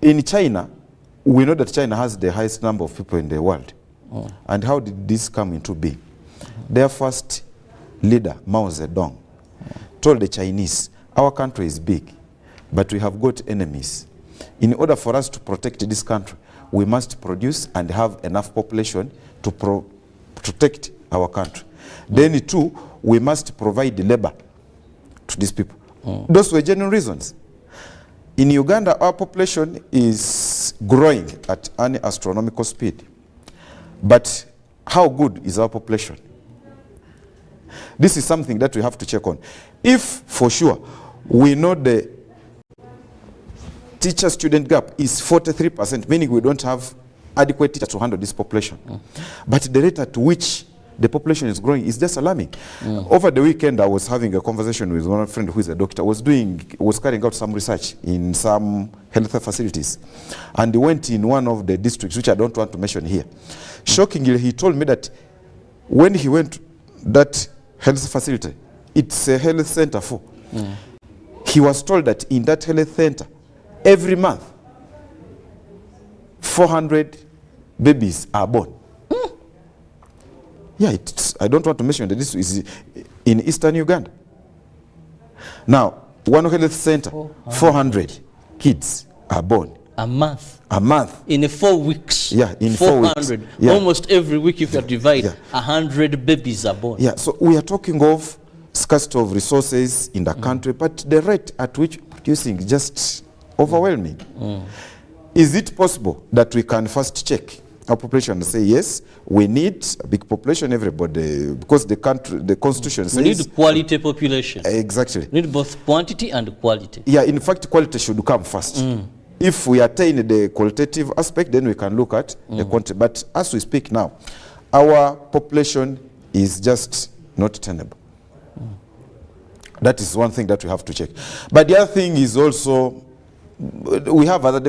In China, we know that China has the highest number of people in the world. And how did this come into being? Their first leader, Mao Zedong, told the Chinese, our country is big, but we have got enemies. In order for us to protect this country, we must produce and have enough population to protect our country. Then too, we must provide labor to these people. Those were genuine reasons. In Uganda, our population is growing at an astronomical speed. But how good is our population? This is something that we have to check on. If, for sure, we know the teacher-student gap is 43%, meaning we don't have adequate teachers to handle this population. But the rate at which the population is growing is just alarming. Over the weekend, I was having a conversation with one friend who is a doctor, was carrying out some research in some health facilities. And he went in one of the districts, which I don't want to mention here. Shockingly, he told me that when he went to that health facility, it's a health center for, he was told that in that health center, every month, 400 babies are born. Yeah, I don't want to mention that this is in eastern Uganda. Now, one health center, 400 kids are born. A month? A month. In 4 weeks? Yeah, in 4 weeks. Yeah. Almost every week, if you divide, 100 babies are born. Yeah, so we are talking of scarcity of resources in the country, but the rate at which producing is just overwhelming. Is it possible that we can first check our population and say, yes, we need a big population, everybody, because the country, the constitution says... We need quality population. Exactly. We need both quantity and quality. Yeah, in fact, quality should come first. If we attain the qualitative aspect, then we can look at the quantity. But as we speak now, our population is just not tenable. That is one thing that we have to check. But the other thing is also, we have other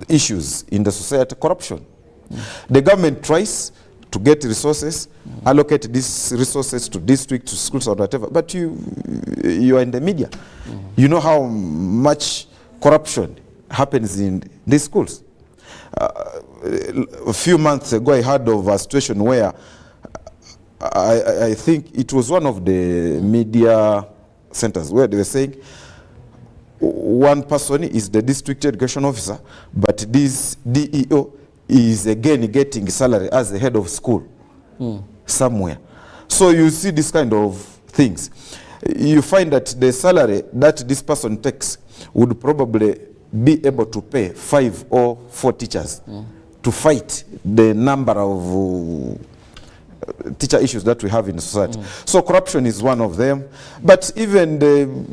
issues in the society, corruption. The government tries to get resources, allocate these resources to districts, to schools or whatever, but you are in the media. You know how much corruption happens in these schools. A few months ago, I heard of a situation where I think it was one of the media centers where they were saying one person is the district education officer, but this DEO is again getting salary as the head of school somewhere. So you see this kind of things. You find that the salary that this person takes would probably be able to pay 5 or 4 teachers to fight the number of teacher issues that we have in society. So corruption is one of them. But even the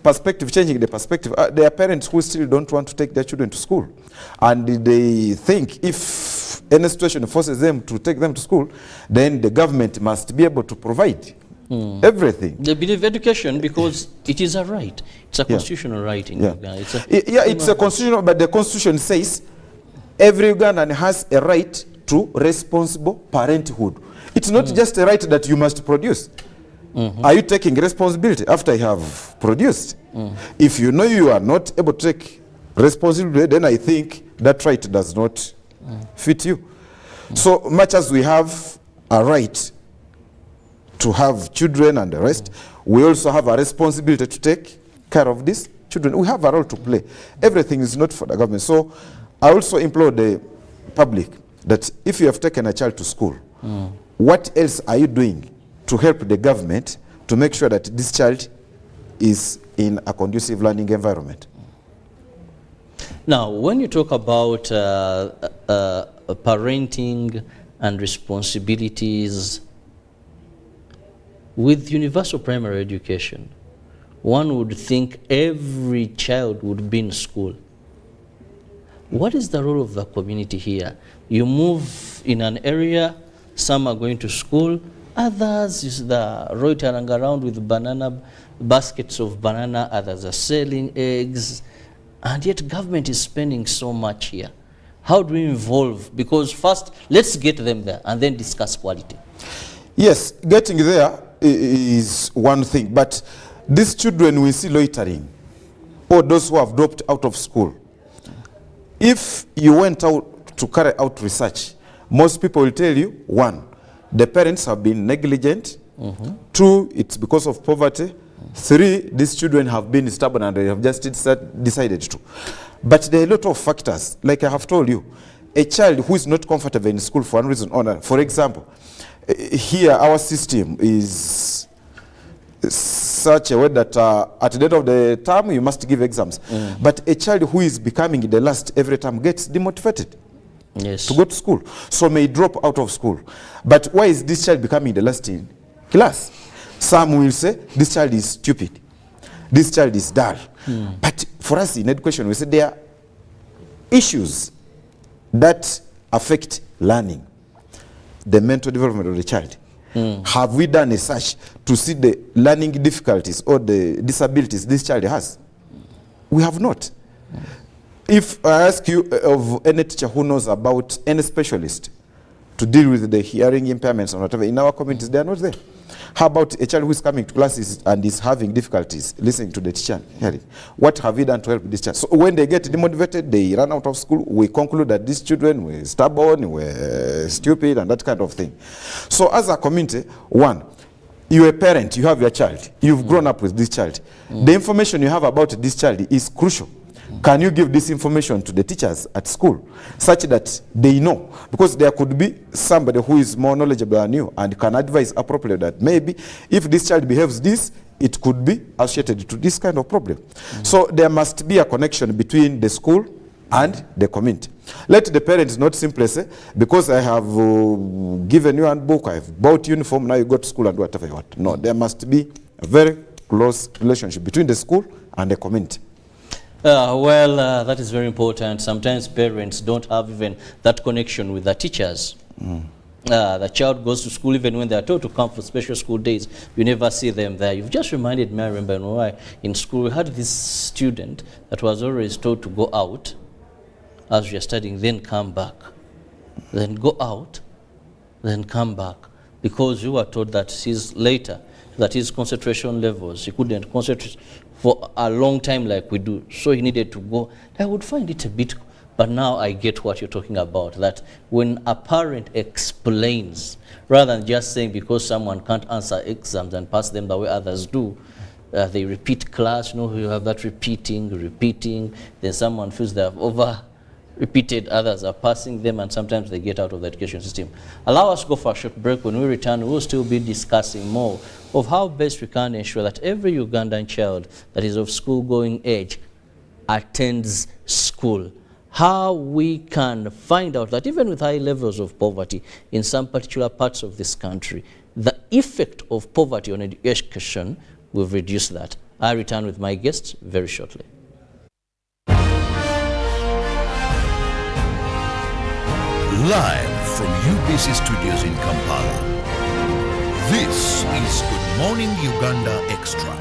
perspective, changing the perspective, there are parents who still don't want to take their children to school. And they think if any situation forces them to take them to school, then the government must be able to provide everything. They believe education because it is a right. It's a constitutional right in Uganda. It's a constitutional, but the constitution says every Ugandan has a right to responsible parenthood. It's not just a right that you must produce. Are you taking responsibility after you have produced? If you know you are not able to take responsibility, then I think that right does not fit you. So much as we have a right to have children and the rest, we also have a responsibility to take care of these children. We have a role to play. Everything is not for the government. So I also implore the public that if you have taken a child to school, what else are you doing to help the government to make sure that this child is in a conducive learning environment? Now, when you talk about parenting and responsibilities with universal primary education, one would think every child would be in school. What is the role of the community here? You move in an area, some are going to school, others is the loitering around with banana, baskets of banana, others are selling eggs, and yet government is spending so much here. How do we involve? Because first, let's get them there and then discuss quality. Yes, getting there is one thing, but these children we see loitering, or those who have dropped out of school, if you went out to carry out research, most people will tell you, one, the parents have been negligent. Two, it's because of poverty. Three, these children have been stubborn and they have just decided to. But there are a lot of factors. Like I have told you, a child who is not comfortable in school for one reason or another. For example, here our system is such a way that at the end of the term you must give exams. But a child who is becoming the last every time gets demotivated to go to school. So may drop out of school. But why is this child becoming the last in class? Some will say this child is stupid. This child is dull. But for us in education, we say there are issues that affect learning, the mental development of the child. Have we done a search to see the learning difficulties or the disabilities this child has? We have not. If I ask you of any teacher who knows about any specialist to deal with the hearing impairments or whatever, in our communities, they are not there. How about a child who is coming to classes and is having difficulties listening to the teacher hearing? What have we done to help this child? So when they get demotivated, they run out of school, we conclude that these children were stubborn, were stupid, and that kind of thing. So as a community, one, you're a parent, you have your child, you've grown up with this child. The information you have about this child is crucial. Can you give this information to the teachers at school such that they know? Because there could be somebody who is more knowledgeable than you and can advise appropriately that maybe if this child behaves this, it could be associated to this kind of problem. So there must be a connection between the school and the community. Let the parents not simply say, because I have given you a book, I have bought uniform, now you go to school and do whatever you want. No, there must be a very close relationship between the school and the community. That is very important. Sometimes parents don't have even that connection with the teachers. The child goes to school even when they are told to come for special school days. You never see them there. You've just reminded me, I remember why in school we had this student that was always told to go out as we are studying, then come back. Then go out, then come back. Because you were told that his concentration levels, he couldn't concentrate for a long time like we do, so he needed to go. I would find it a bit, but now I get what you're talking about, that when a parent explains, rather than just saying because someone can't answer exams and pass them the way others do, they repeat class, you have that repeating, then someone feels they have over-repeated, others are passing them, and sometimes they get out of the education system. Allow us to go for a short break. When we return, we'll still be discussing more of how best we can ensure that every Ugandan child that is of school-going age attends school. How we can find out that even with high levels of poverty in some particular parts of this country, the effect of poverty on education will reduce that. I return with my guests very shortly. Live from UBC Studios in Kampala, this is Good Morning Uganda Extra.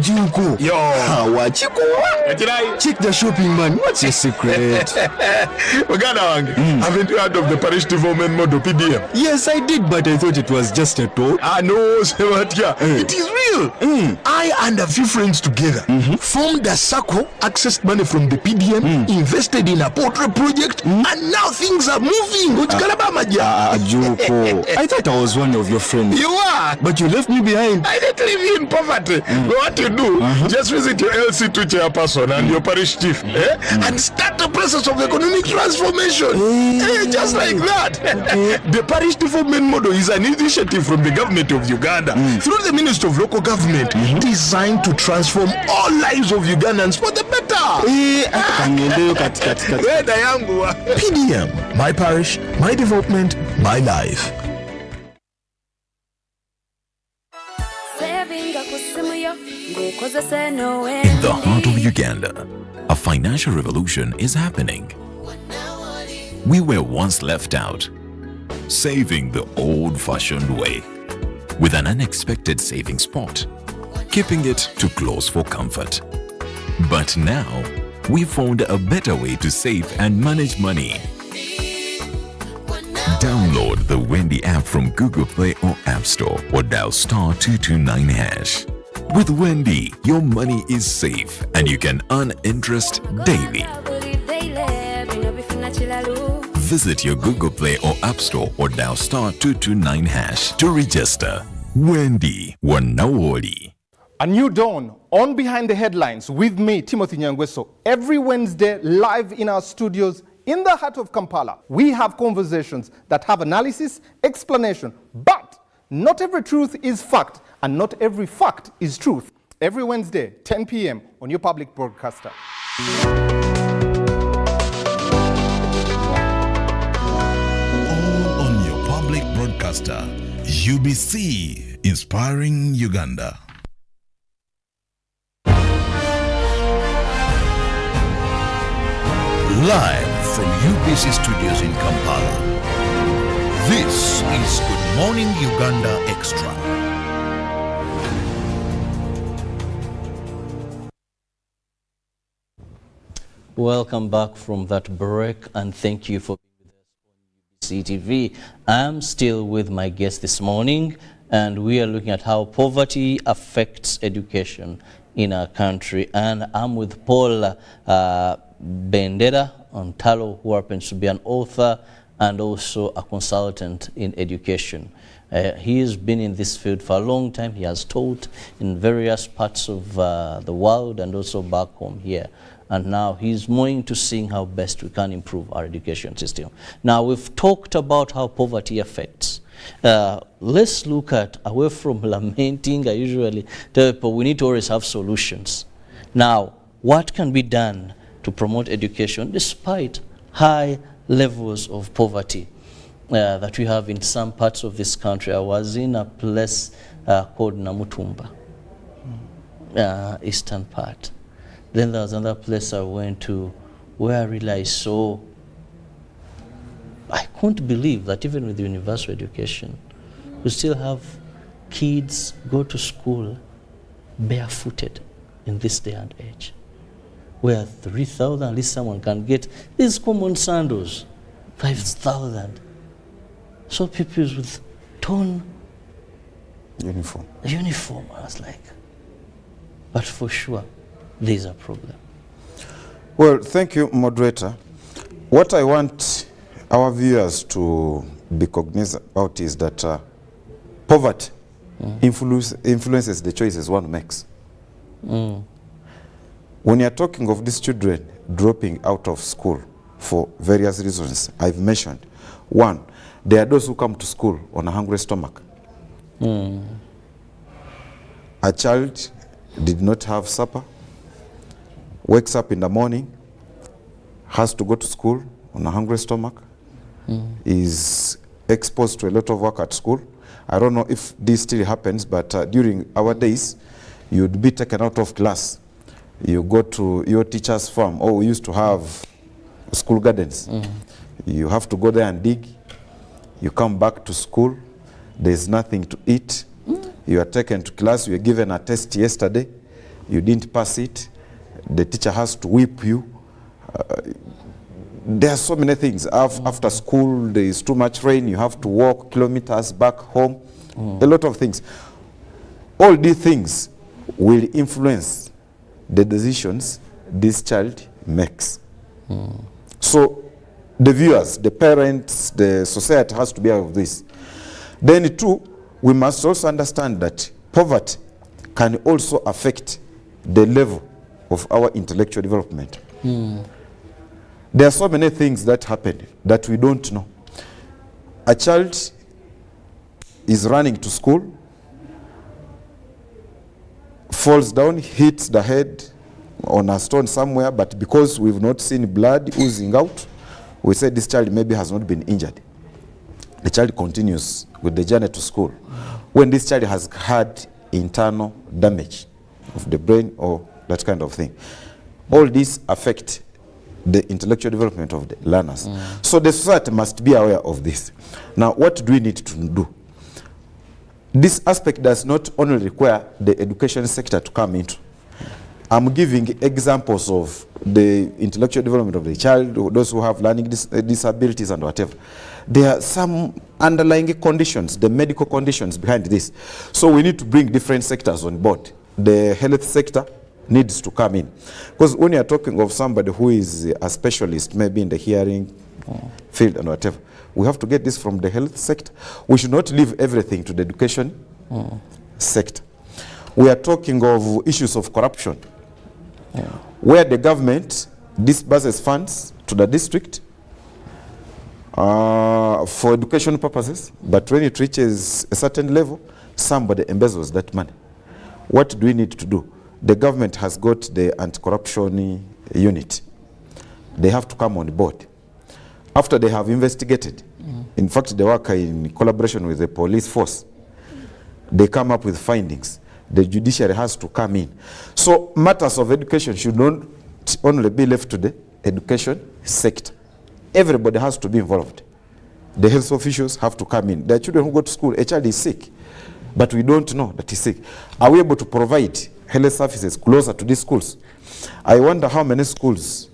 Junko. Yo. Wachiko. Check the shopping, man. What's your secret? Haven't you heard of the parish development model PDM? Yes, I did, but I thought it was just a talk. No, it is real. I and a few friends together formed a circle, accessed money from the PDM, invested in a portrait project, and now things are moving. Junko. I thought I was one of your friends. You are. But you left me behind. I didn't leave you in poverty. But what you do, just visit your LC2 chairperson and your parish chief and start the process of economic transformation. Just like that. The parish development model is an initiative from the government of Uganda through the Ministry of Local Government designed to transform all lives of Ugandans for the better. PDM, my parish, my development, my life. In the heart of Uganda, a financial revolution is happening. We were once left out, saving the old-fashioned way, with an unexpected saving spot, keeping it too close for comfort. But now, we found a better way to save and manage money. Download the Wendy app from Google Play or App Store or dial *229#. With Wendy, your money is safe and you can earn interest daily. Visit your Google Play or App Store or dial *229# to register. Wendy Wanawoli. A new dawn on Behind the Headlines with me, Timothy Nyangweso. Every Wednesday, live in our studios in the heart of Kampala, we have conversations that have analysis, explanation, but not every truth is fact and not every fact is truth. Every Wednesday, 10 p.m. on your public broadcaster. All on your public broadcaster, UBC, inspiring Uganda. Live from UBC Studios in Kampala, this is Good Morning Uganda Extra. Welcome back from that break, and thank you for being with us on UBC TV. I'm still with my guest this morning, and we are looking at how poverty affects education in our country. And I'm with Paul Bendera Ontalo, who happens to be an author and also a consultant in education. He has been in this field for a long time. He has taught in various parts of the world and also back home here. And now he's more into seeing how best we can improve our education system. Now, we've talked about how poverty affects. Let's look at, away from lamenting, I usually tell people we need to always have solutions. Now, what can be done to promote education despite high levels of poverty that we have in some parts of this country? I was in a place called Namutumba, eastern part. Then there was another place I went to where I realized I couldn't believe that even with universal education, we still have kids go to school barefooted in this day and age, where 3,000, at least someone can get these common sandals, 5,000. So pupils with torn uniform. I was like, but for sure, there's a problem. Well, thank you, moderator. What I want our viewers to be cognizant about is that poverty influences the choices one makes. When you're talking of these children dropping out of school for various reasons I've mentioned, one, there are those who come to school on a hungry stomach. A child did not have supper, wakes up in the morning, has to go to school on a hungry stomach, is exposed to a lot of work at school. I don't know if this still happens, but during our days, you'd be taken out of class. You go to your teacher's farm. Oh, we used to have school gardens. You have to go there and dig. You come back to school. There's nothing to eat. You are taken to class. You were given a test yesterday. You didn't pass it. The teacher has to whip you. There are so many things. After school, there is too much rain. You have to walk kilometers back home. A lot of things. All these things will influence the decisions this child makes. So the viewers, the parents, the society has to be aware of this. Then two, we must also understand that poverty can also affect the level of our intellectual development. There are so many things that happen that we don't know. A child is running to school, falls down, hits the head on a stone somewhere, but because we've not seen blood oozing out, we say this child maybe has not been injured. The child continues with the journey to school. When this child has had internal damage of the brain or that kind of thing, all these affect the intellectual development of the learners. So the society must be aware of this. Now, what do we need to do? This aspect does not only require the education sector to come into. I'm giving examples of the intellectual development of the child, those who have learning disabilities and whatever. There are some underlying conditions, the medical conditions behind this. So we need to bring different sectors on board. the health sector needs to come in. Because when you're talking of somebody who is a specialist, maybe in the hearing field and whatever, we have to get this from the health sector. We should not leave everything to the education sector. We are talking of issues of corruption, where the government disburses funds to the district for education purposes, but when it reaches a certain level, somebody embezzles that money. What do we need to do? The government has got the anti-corruption unit. They have to come on board. After they have investigated, in fact, they work in collaboration with the police force. They come up with findings. The judiciary has to come in. So matters of education should not only be left to the education sector. Everybody has to be involved. The health officials have to come in. There are children who go to school, a child is sick, but we don't know that he's sick. Are we able to provide health services closer to these schools? I wonder how many schools,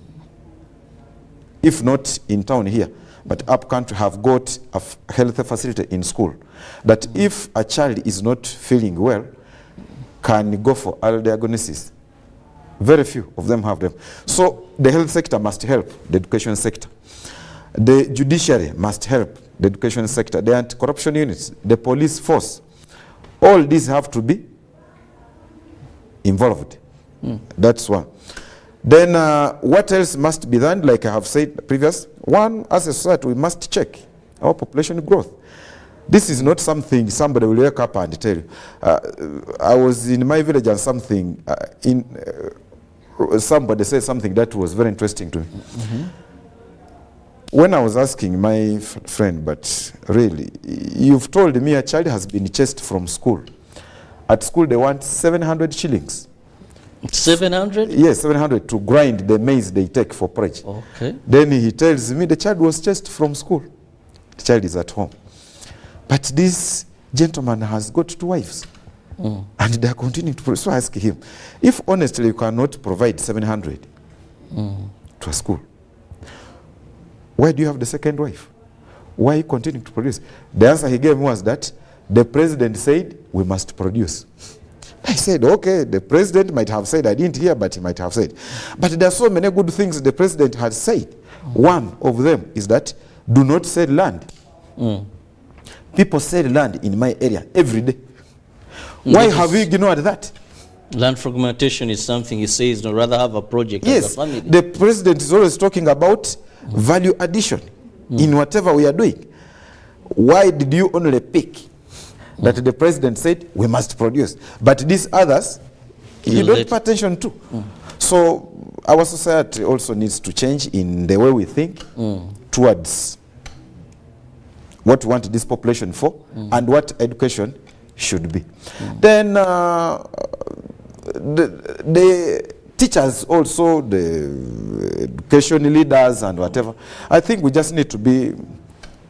if not in town here, but up country, have got a health facility in school, that if a child is not feeling well, can go for early diagnosis. Very few of them have them. So the health sector must help the education sector. The judiciary must help the education sector, the anti-corruption units, the police force. All these have to be involved. That's one. Then what else must be done? Like I have said previous, one, as a society, we must check our population growth. This is not something somebody will wake up and tell you. I was in my village and something, somebody said something that was very interesting to me. When I was asking my friend, but really, you've told me a child has been chased from school. At school, they want 700 shillings. 700? Yes, 700 to grind the maize they take for porridge. Okay. Then he tells me the child was chased from school. The child is at home. But this gentleman has got 2 wives. And they are continuing to produce. So I ask him, if honestly you cannot provide 700 to a school, why do you have the second wife? Why are you continuing to produce? The answer he gave me was that the president said we must produce. I said, okay, the president might have said, I didn't hear, but he might have said. But there are so many good things the president has said. One of them is that do not sell land. People sell land in my area every day. Why have we ignored that? Land fragmentation is something he says, no, rather have a project as a Yes, family. the president is always talking about value addition in whatever we are doing. Why did you only pick that the president said we must produce, but these others you don't pay attention to? So our society also needs to change in the way we think towards what we want this population for and what education should be. Then the teachers also, the education leaders and whatever, I think we just need to be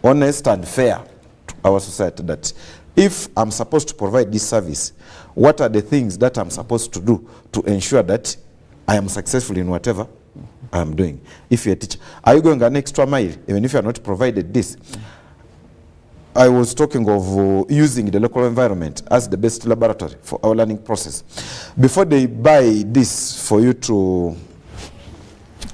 honest and fair to our society that if I'm supposed to provide this service, what are the things that I'm supposed to do to ensure that I am successful in whatever I'm doing? If you're a teacher, are you going an extra mile even if you're not provided this? I was talking of using the local environment as the best laboratory for our learning process. Before they buy this for you to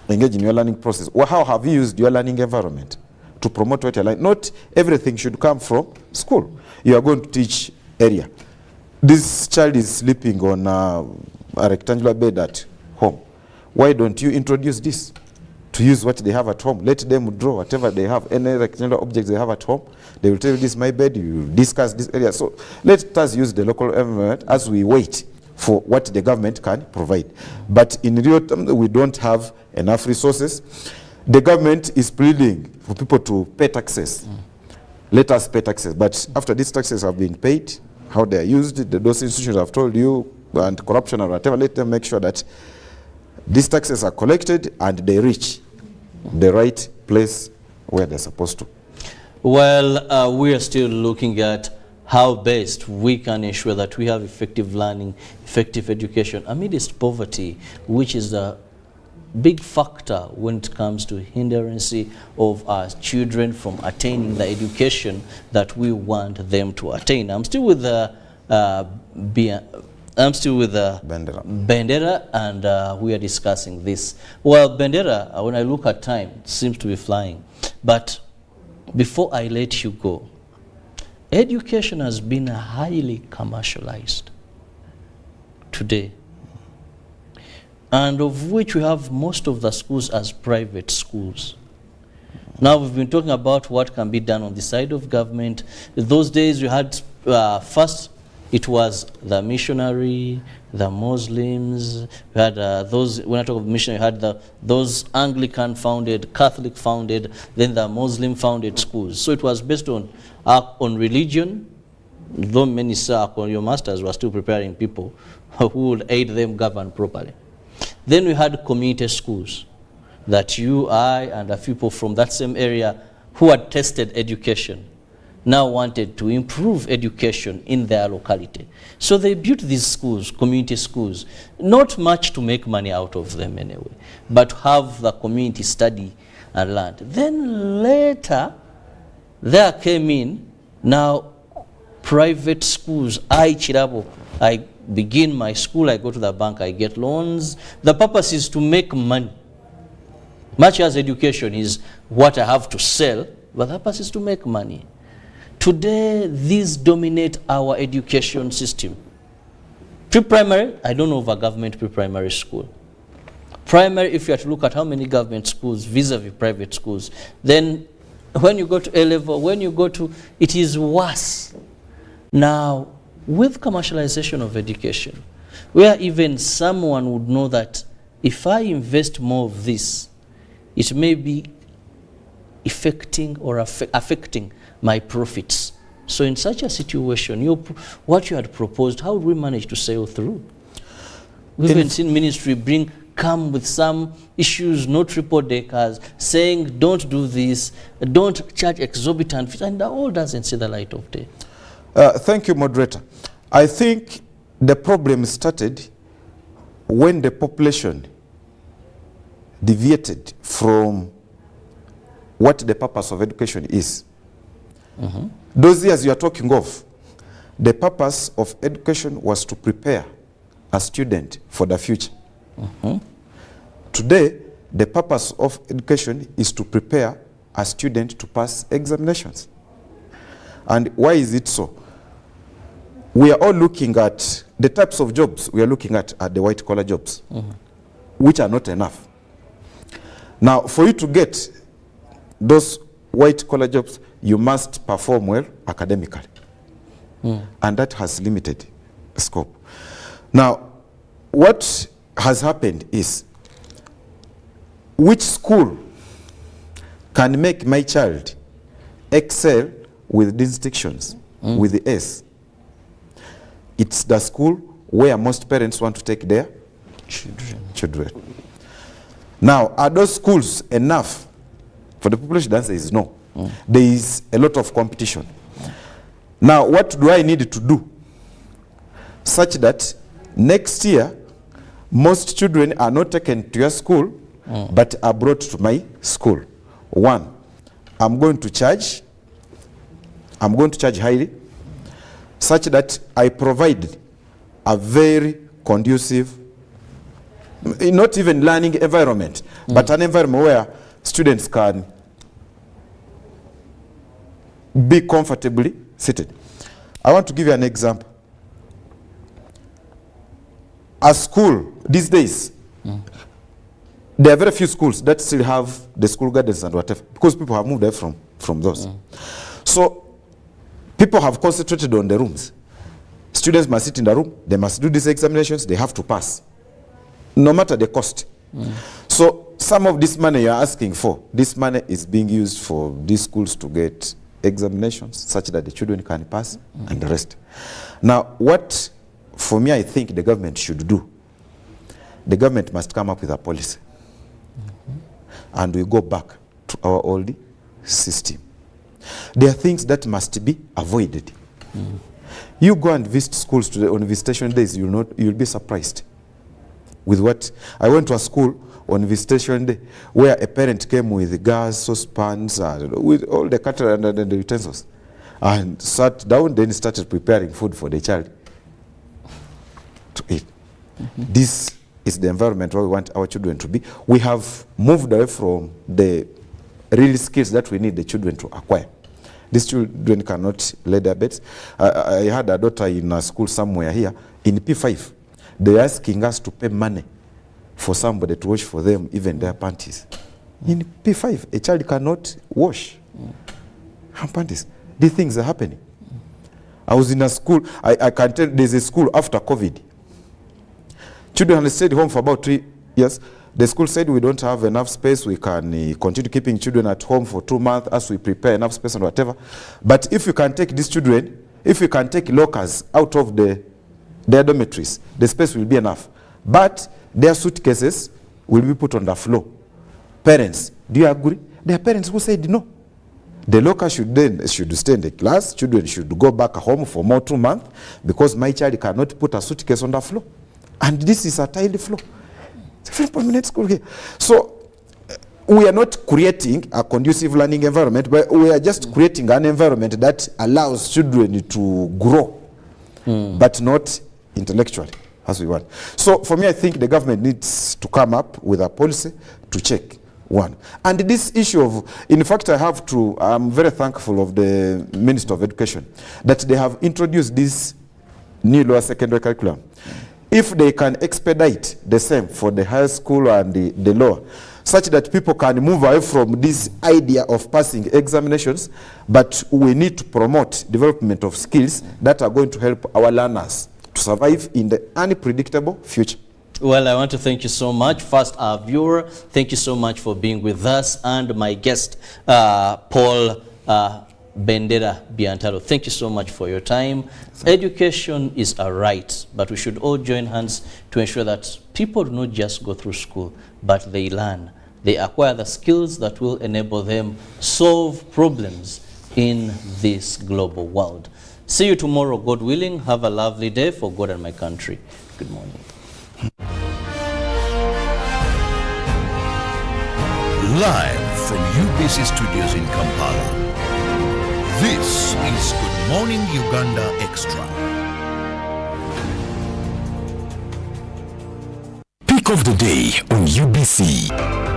engage in your learning process, well, how have you used your learning environment to promote what you're learning? Not everything should come from school. You are going to teach area. This child is sleeping on a rectangular bed at home. Why don't you introduce this to use what they have at home? Let them draw whatever they have, any rectangular objects they have at home. They will tell you, this is my bed, you discuss this area. So let us use the local environment as we wait for what the government can provide. But in real terms, we don't have enough resources. The government is pleading for people to pay taxes. Let us pay taxes. But after these taxes have been paid, how they are used, those institutions have told you, and corruption or whatever, let them make sure that these taxes are collected and they reach the right place where they're supposed to. Well, we are still looking at how best we can ensure that we have effective learning, effective education amidst poverty, which is a big factor when it comes to hindrance of our children from attaining the education that we want them to attain. I'm still with I'm still with Bendera, and we are discussing this. Well, Bendera, when I look at time, it seems to be flying. But before I let you go, education has been highly commercialized today, and of which we have most of the schools as private schools. Now we've been talking about what can be done on the side of government. Those days we had first it was the missionary, the Muslims. We had those, when I talk of missionary, we had those Anglican founded, Catholic founded, then the Muslim founded schools. So it was based on religion, though many your masters were still preparing people who would aid them govern properly. Then we had community schools that you, I, and a few people from that same area who had tested education now wanted to improve education in their locality. So they built these schools, community schools, not much to make money out of them anyway, but have the community study and learn. Then later, there came in now private schools. I begin my school, I go to the bank, I get loans. The purpose is to make money. Much as education is what I have to sell, but the purpose is to make money. Today, these dominate our education system. Pre-primary, I don't know of a government pre-primary school. Primary, if you have to look at how many government schools vis-a-vis private schools, then when you go to A-level, when you go to, it is worse. Now, with commercialization of education, where even someone would know that if I invest more of this, it may be affecting or affecting my profits. So in such a situation, what you had proposed, how would we manage to sail through? We've even seen ministry come with some issues, no triple deckers, saying don't do this, don't charge exorbitant fees, and that all doesn't see the light of day. Thank you, moderator. I think the problem started when the population deviated from what the purpose of education is. Those years you are talking of, the purpose of education was to prepare a student for the future. Today, the purpose of education is to prepare a student to pass examinations. And why is it so? We are all looking at the types of jobs we are looking at the white-collar jobs, which are not enough. Now, for you to get those white-collar jobs, you must perform well academically. And that has limited scope. Now, what has happened is, which school can make my child excel with distinctions, with the S? It's the school where most parents want to take their children. Now, are those schools enough? For the population, the answer is no. There is a lot of competition. Now, what do I need to do such that next year, most children are not taken to your school, but are brought to my school? One, I'm going to charge highly, such that I provide a very conducive, not even learning environment, but an environment where students can be comfortably seated. I want to give you an example. A school these days, there are very few schools that still have the school gardens and whatever, because people have moved away from those. So people have concentrated on the rooms. Students must sit in the room, they must do these examinations, they have to pass, no matter the cost. So some of this money you're asking for, this money is being used for these schools to get examinations such that the children can pass and the rest. Now, what, for me, I think the government should do, the government must come up with a policy. And we go back to our old system. There are things that must be avoided. You go and visit schools today on visitation days, you'll be surprised with what. I went to a school on visitation day where a parent came with gas, saucepans, with all the cattle and the utensils, and sat down, then started preparing food for the child. eat. This is the environment where we want our children to be. We have moved away from the real skills that we need the children to acquire. These children cannot lay their beds. I had a daughter in a school somewhere here, in P5. They're asking us to pay money for somebody to wash for them, even their panties. In P5, a child cannot wash her panties. These things are happening. I was in a school, I can tell there's a school after COVID. Children had stayed home for about 3 years. The school said we don't have enough space, we can continue keeping children at home for 2 months as we prepare enough space and whatever. But if you can take these children, if you can take lockers out of their dormitories, the space will be enough. But their suitcases will be put on the floor. Parents, do you agree? There are parents who said no. The locker should stay in the class, children should go back home for more 2 months because my child cannot put a suitcase on the floor. And this is a tiled floor. It's a very prominent school here. So we are not creating a conducive learning environment, but we are just creating an environment that allows children to grow, but not intellectually as we want. So for me, I think the government needs to come up with a policy to check one. And this issue of, in fact, I'm very thankful of the Minister of Education that they have introduced this new lower secondary curriculum. If they can expedite the same for the high school and the lower, such that people can move away from this idea of passing examinations, but we need to promote development of skills that are going to help our learners to survive in the unpredictable future. Well, I want to thank you so much. First, our viewer, thank you so much for being with us, and my guest, Paul Bendera Biantaro. Thank you so much for your time. Education is a right, but we should all join hands to ensure that people do not just go through school, but they learn. They acquire the skills that will enable them solve problems in this global world. See you tomorrow, God willing. Have a lovely day for God and my country. Good morning. Live from UBC Studios in Kampala. This is Good Morning Uganda Extra. Pick of the day on UBC.